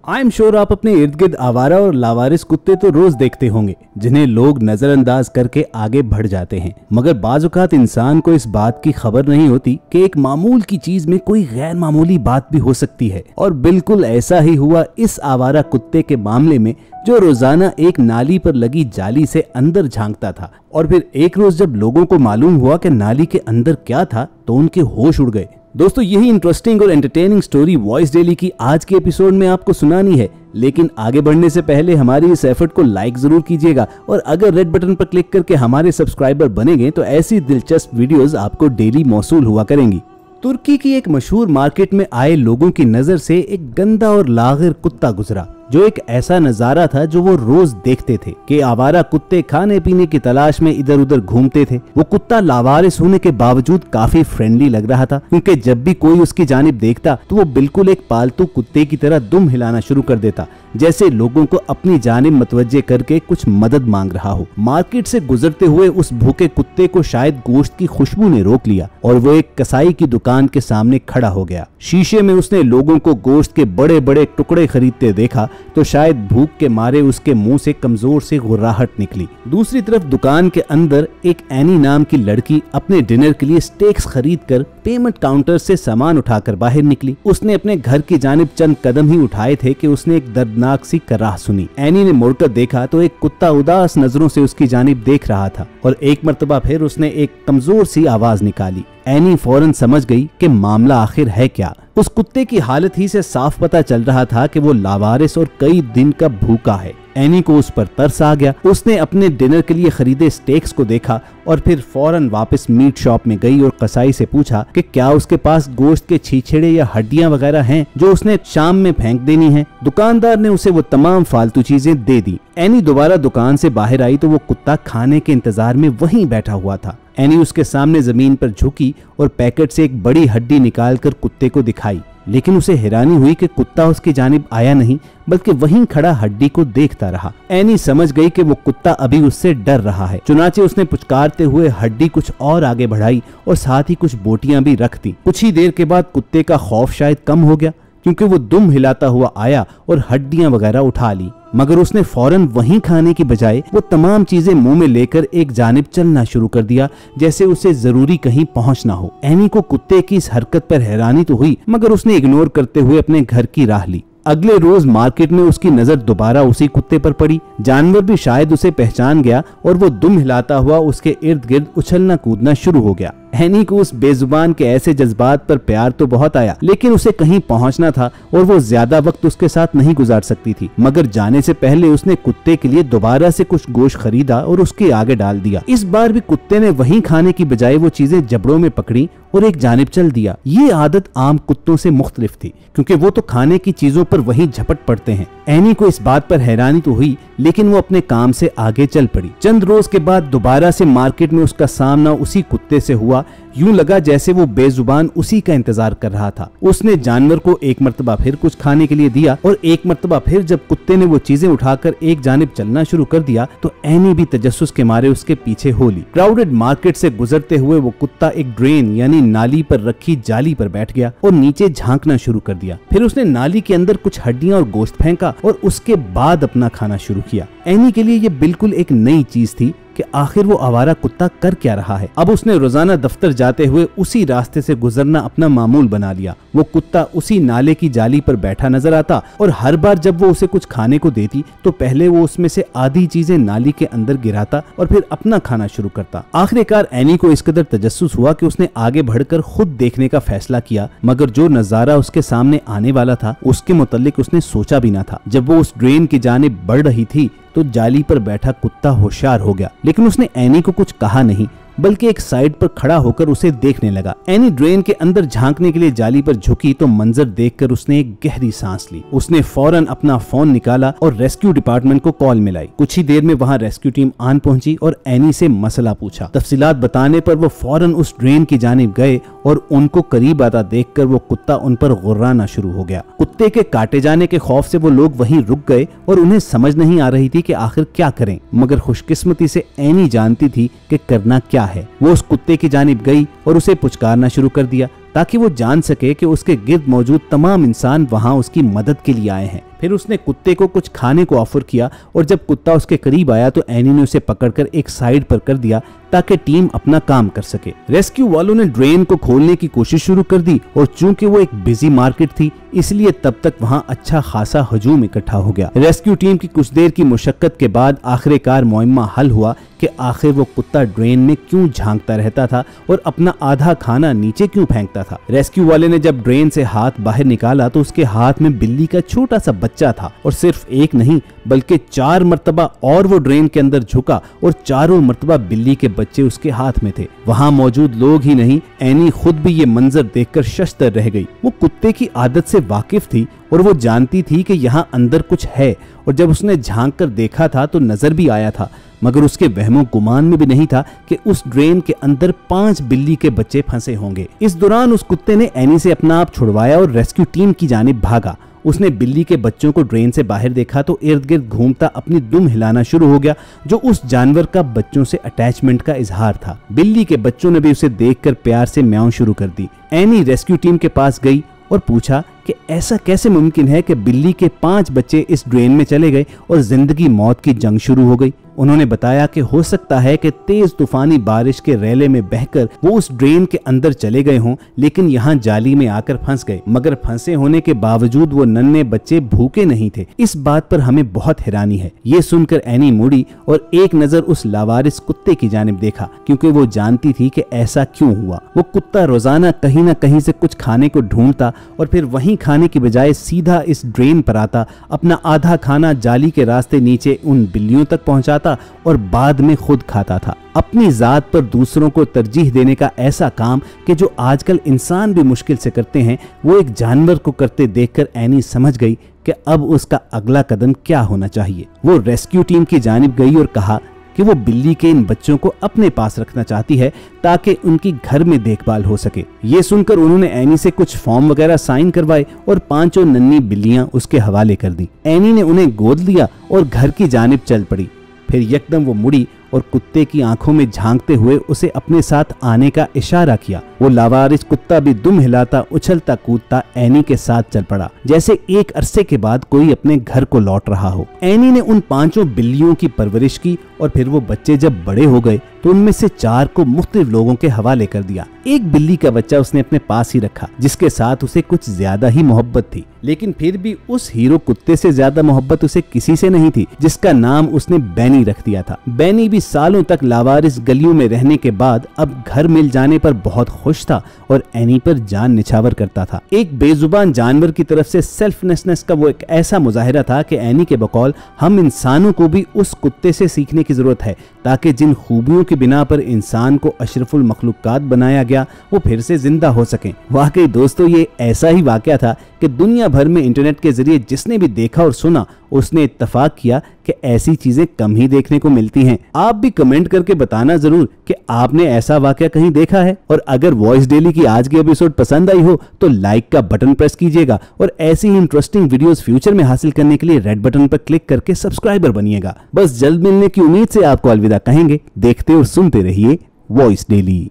I am sure आप अपने इर्द गिर्द आवारा और लावारिस कुत्ते तो रोज देखते होंगे जिन्हें लोग नजरअंदाज करके आगे बढ़ जाते हैं, मगर बाज़ औक़ात इंसान को इस बात की खबर नहीं होती कि एक मामूल की चीज में कोई गैर मामूली बात भी हो सकती है। और बिल्कुल ऐसा ही हुआ इस आवारा कुत्ते के मामले में, जो रोजाना एक नाली पर लगी जाली से अंदर झांकता था। और फिर एक रोज जब लोगों को मालूम हुआ कि नाली के अंदर क्या था तो उनके होश उड़ गए। दोस्तों, यही इंटरेस्टिंग और एंटरटेनिंग स्टोरी वॉइस डेली की आज के एपिसोड में आपको सुनानी है। लेकिन आगे बढ़ने से पहले हमारी इस एफर्ट को लाइक जरूर कीजिएगा, और अगर रेड बटन पर क्लिक करके हमारे सब्सक्राइबर बनेंगे तो ऐसी दिलचस्प वीडियोस आपको डेली मौसूल हुआ करेंगी। तुर्की की एक मशहूर मार्केट में आए लोगों की नजर से एक गंदा और लागिर कुत्ता गुजरा, जो एक ऐसा नजारा था जो वो रोज देखते थे कि आवारा कुत्ते खाने पीने की तलाश में इधर उधर घूमते थे। वो कुत्ता लावारिस होने के बावजूद काफी फ्रेंडली लग रहा था, क्योंकि जब भी कोई उसकी जानिब देखता तो वो बिल्कुल एक पालतू कुत्ते की तरह दुम हिलाना शुरू कर देता, जैसे लोगों को अपनी जानिब मतवज्जे करके कुछ मदद मांग रहा हो। मार्केट से गुजरते हुए उस भूखे कुत्ते को शायद गोश्त की खुशबू ने रोक लिया और वो एक कसाई की दुकान के सामने खड़ा हो गया। शीशे में उसने लोगों को गोश्त के बड़े बड़े टुकड़े खरीदते देखा तो शायद भूख के मारे उसके मुंह से कमजोर से गुर्राहट निकली। दूसरी तरफ दुकान के अंदर एक एनी नाम की लड़की अपने डिनर के लिए स्टेक्स खरीदकर पेमेंट काउंटर से सामान उठाकर बाहर निकली। उसने अपने घर की जानिब चंद कदम ही उठाए थे कि उसने एक दर्दनाक सी कराह सुनी। एनी ने मुड़कर देखा तो एक कुत्ता उदास नजरों से उसकी जानिब देख रहा था, और एक मर्तबा फिर उसने एक कमजोर सी आवाज निकाली। एनी फौरन समझ गई कि मामला आखिर है क्या। उस कुत्ते की हालत ही से साफ पता चल रहा था कि वो लावारिस और कई दिन का भूखा है। एनी को उस पर तरस आ गया। उसने अपने डिनर के लिए खरीदे स्टेक्स को देखा और फिर फौरन वापस मीट शॉप में गई और कसाई से पूछा कि क्या उसके पास गोश्त के छीछेड़े या हड्डियां वगैरह हैं जो उसने शाम में फेंक देनी है। दुकानदार ने उसे वो तमाम फालतू चीजें दे दी। एनी दोबारा दुकान से बाहर आई तो वो कुत्ता खाने के इंतजार में वहीं बैठा हुआ था। एनी उसके सामने जमीन पर झुकी और पैकेट से एक बड़ी हड्डी निकालकर कुत्ते को दिखाई, लेकिन उसे हैरानी हुई कि कुत्ता उसकी जानिब आया नहीं, बल्कि वहीं खड़ा हड्डी को देखता रहा। एनी समझ गई कि वो कुत्ता अभी उससे डर रहा है। चुनाचे उसने पुचकारते हुए हड्डी कुछ और आगे बढ़ाई और साथ ही कुछ बोटियां भी रख दी। कुछ ही देर के बाद कुत्ते का खौफ शायद कम हो गया, क्योंकि वो दुम हिलाता हुआ आया और हड्डियां वगैरह उठा ली। मगर उसने फौरन वहीं खाने की बजाय वो तमाम चीजें मुंह में लेकर एक जानिब चलना शुरू कर दिया, जैसे उसे जरूरी कहीं पहुंचना हो। एनी को कुत्ते की इस हरकत पर हैरानी तो हुई, मगर उसने इग्नोर करते हुए अपने घर की राह ली। अगले रोज मार्केट में उसकी नजर दोबारा उसी कुत्ते पर पड़ी। जानवर भी शायद उसे पहचान गया और वो दुम हिलाता हुआ उसके इर्द गिर्द उछलना कूदना शुरू हो गया। एनी को उस बेजुबान के ऐसे जज्बात पर प्यार तो बहुत आया, लेकिन उसे कहीं पहुंचना था और वो ज्यादा वक्त उसके साथ नहीं गुजार सकती थी। मगर जाने से पहले उसने कुत्ते के लिए दोबारा से कुछ गोश्त खरीदा और उसके आगे डाल दिया। इस बार भी कुत्ते ने वहीं खाने की बजाय वो चीजें जबड़ों में पकड़ी और एक जानिब चल दिया। ये आदत आम कुत्तों से मुख्तलिफ थी, क्योंकि वो तो खाने की चीजों पर वहीं झपट पड़ते हैं। एनी को इस बात पर हैरानी तो हुई, लेकिन वो अपने काम से आगे चल पड़ी। चंद रोज के बाद दोबारा से मार्केट में उसका सामना उसी कुत्ते से हुआ। यूं लगा जैसे वो बेजुबान उसी का इंतजार कर रहा था। उसने जानवर को एक मर्तबा फिर कुछ खाने के लिए दिया, और एक मर्तबा फिर जब कुत्ते ने वो चीजें उठाकर एक जानिब चलना शुरू कर दिया तो एनी भी तजस्सुस के मारे उसके पीछे हो ली। क्राउडेड मार्केट से गुजरते हुए वो कुत्ता एक ड्रेन यानी नाली पर रखी जाली पर बैठ गया और नीचे झांकना शुरू कर दिया। फिर उसने नाली के अंदर कुछ हड्डियां और गोश्त फेंका और उसके बाद अपना खाना शुरू किया। एनी के लिए ये बिल्कुल एक नई चीज थी कि आखिर वो आवारा कुत्ता कर क्या रहा है। अब उसने रोजाना दफ्तर जाते हुए उसी रास्ते से गुजरना अपना मामूल बना लिया। वो कुत्ता उसी नाले की जाली पर बैठा नजर आता और हर बार जब वो उसे कुछ खाने को देती तो पहले वो उसमें से आधी चीजें नाली के अंदर गिराता और फिर अपना खाना शुरू करता। आखिरकार एनी को इस कदर तजस्सुस हुआ कि उसने आगे बढ़कर खुद देखने का फैसला किया, मगर जो नजारा उसके सामने आने वाला था उसके मुतालिक उसने सोचा भी ना था। जब वो उस ड्रेन की जानिब बढ़ रही थी तो जाली पर बैठा कुत्ता होशियार हो गया, लेकिन उसने एनी को कुछ कहा नहीं, बल्कि एक साइड पर खड़ा होकर उसे देखने लगा। एनी ड्रेन के अंदर झांकने के लिए जाली पर झुकी तो मंजर देखकर उसने एक गहरी सांस ली। उसने फौरन अपना फोन निकाला और रेस्क्यू डिपार्टमेंट को कॉल मिलाई। कुछ ही देर में वहां रेस्क्यू टीम आन पहुंची और एनी से मसला पूछा। तफसीलात बताने पर वो फौरन उस ड्रेन की जानिब गए और उनको करीब आता देखकर वो कुत्ता उन पर गुर्राना शुरू हो गया। कुत्ते के काटे जाने के खौफ से वो लोग वहीं रुक गए और उन्हें समझ नहीं आ रही थी कि आखिर क्या करें, मगर खुशकिस्मती से एनी जानती थी कि करना क्या है। वो उस कुत्ते की जानिब गई और उसे पुचकारना शुरू कर दिया ताकि वो जान सके कि उसके गिर्द मौजूद तमाम इंसान वहां उसकी मदद के लिए आए हैं। फिर उसने कुत्ते को कुछ खाने को ऑफर किया और जब कुत्ता उसके करीब आया तो एनी ने उसे पकड़कर एक साइड पर कर दिया ताकि टीम अपना काम कर सके। रेस्क्यू वालों ने ड्रेन को खोलने की कोशिश शुरू कर दी और चूंकि वो एक बिजी मार्केट थी इसलिए तब तक वहां अच्छा खासा हजूम इकट्ठा हो गया। रेस्क्यू टीम की कुछ देर की मुशक्कत के बाद आखिरकार मुहिम्मा हल हुआ कि आखिर वो कुत्ता ड्रेन में क्यों झांकता रहता था और अपना आधा खाना नीचे क्यों फेंकता था। रेस्क्यू वाले ने जब ड्रेन से हाथ बाहर निकाला तो उसके हाथ में बिल्ली का छोटा सा बच्चा था और सिर्फ एक नहीं बल्कि 4 मरतबा और वो ड्रेन के अंदर झुका और चारों मरतबा बिल्ली के बच्चे उसके हाथ में थे। वहां मौजूद लोग ही नहीं, एनी खुद भी ये मंजर देखकर शशदर रह गई। वो कुत्ते की आदत से वाकिफ थी और वो जानती थी कि यहाँ अंदर कुछ है और जब उसने झांक कर देखा था तो नजर भी आया था, मगर उसके वहमो गुमान में भी नहीं था कि उस ड्रेन के अंदर 5 बिल्ली के बच्चे फंसे होंगे। इस दौरान उस कुत्ते ने एनी से अपना आप छुड़वाया और रेस्क्यू टीम की जानिब भागा। उसने बिल्ली के बच्चों को ड्रेन से बाहर देखा तो इर्द गिर्द घूमता अपनी दुम हिलाना शुरू हो गया, जो उस जानवर का बच्चों से अटैचमेंट का इजहार था। बिल्ली के बच्चों ने भी उसे देखकर प्यार से म्याऊं शुरू कर दी। एनी रेस्क्यू टीम के पास गई और पूछा कि ऐसा कैसे मुमकिन है कि बिल्ली के 5 बच्चे इस ड्रेन में चले गए और जिंदगी मौत की जंग शुरू हो गई। उन्होंने बताया कि हो सकता है कि तेज तूफानी बारिश के रेले में बहकर वो उस ड्रेन के अंदर चले गए हों, लेकिन यहाँ जाली में आकर फंस गए, मगर फंसे होने के बावजूद वो नन्हे बच्चे भूखे नहीं थे। इस बात पर हमें बहुत हैरानी है। ये सुनकर एनी मुड़ी और एक नजर उस लावारिस कुत्ते की जानिब देखा, क्योंकि वो जानती थी कि ऐसा क्यों हुआ। वो कुत्ता रोजाना कहीं न कहीं से कुछ खाने को ढूंढता और फिर वहीं खाने की बजाय सीधा इस ड्रेन पर आता, अपना आधा खाना जाली के रास्ते नीचे उन बिल्लियों तक पहुंचाता और बाद में खुद खाता था। अपनी जात पर दूसरों को तरजीह देने का ऐसा काम कि जो आजकल इंसान भी मुश्किल से करते हैं, वो एक जानवर को करते देखकर एनी समझ गई कि अब उसका अगला कदम क्या होना चाहिए। वो रेस्क्यू टीम की जानिब गई और कहा कि वो बिल्ली के इन बच्चों को अपने पास रखना चाहती है ताकि उनकी घर में देखभाल हो सके। ये सुनकर उन्होंने एनी से कुछ फॉर्म वगैरह साइन करवाए और 5 नन्ही बिल्लियां उसके हवाले कर दी। एनी ने उन्हें गोद लिया और घर की जानिब चल पड़ी। फिर यकदम वो मुड़ी और कुत्ते की आंखों में झांकते हुए उसे अपने साथ आने का इशारा किया। वो लावारिस कुत्ता भी दुम हिलाता उछलता कूदता एनी के साथ चल पड़ा, जैसे एक अरसे के बाद कोई अपने घर को लौट रहा हो। एनी ने उन 5 बिल्लियों की परवरिश की और फिर वो बच्चे जब बड़े हो गए तो उनमें से 4 को मुख्तलिफ लोगों के हवाले कर दिया। एक बिल्ली का बच्चा उसने अपने पास ही रखा, जिसके साथ उसे कुछ ज्यादा ही मोहब्बत थी, लेकिन फिर भी उस हीरो कुत्ते से ज्यादा मोहब्बत उसे किसी से नहीं थी, जिसका नाम उसने बैनी रख दिया था। बैनी भी सालों तक लावारिस गलियों में रहने के बाद अब घर मिल जाने पर बहुत खुश था और एनी पर जान निछावर करता था। एक बेजुबान जानवर की तरफ से सेल्फलेसनेस का वो एक ऐसा मुजाहिरा था कि एनी के बकौल हम इंसानों को भी उस कुत्ते से सीखने की जरूरत है, ताकि जिन खूबियों की बिना पर इंसान को अशरफुल मखलूकात बनाया गया वो फिर से जिंदा हो सकें। वाकई दोस्तों, ये ऐसा ही वाकया था कि दुनिया भर में इंटरनेट के जरिए जिसने भी देखा और सुना उसने इत्तफाक किया कि ऐसी चीजें कम ही देखने को मिलती हैं। आप भी कमेंट करके बताना जरूर कि आपने ऐसा वाकया कहीं देखा है। और अगर वॉइस डेली की आज की एपिसोड पसंद आई हो तो लाइक का बटन प्रेस कीजिएगा और ऐसी ही इंटरेस्टिंग वीडियोस फ्यूचर में हासिल करने के लिए रेड बटन पर क्लिक करके सब्सक्राइबर बनिएगा। बस जल्द मिलने की उम्मीद से आपको अलविदा कहेंगे। देखते और सुनते रहिए वॉइस डेली।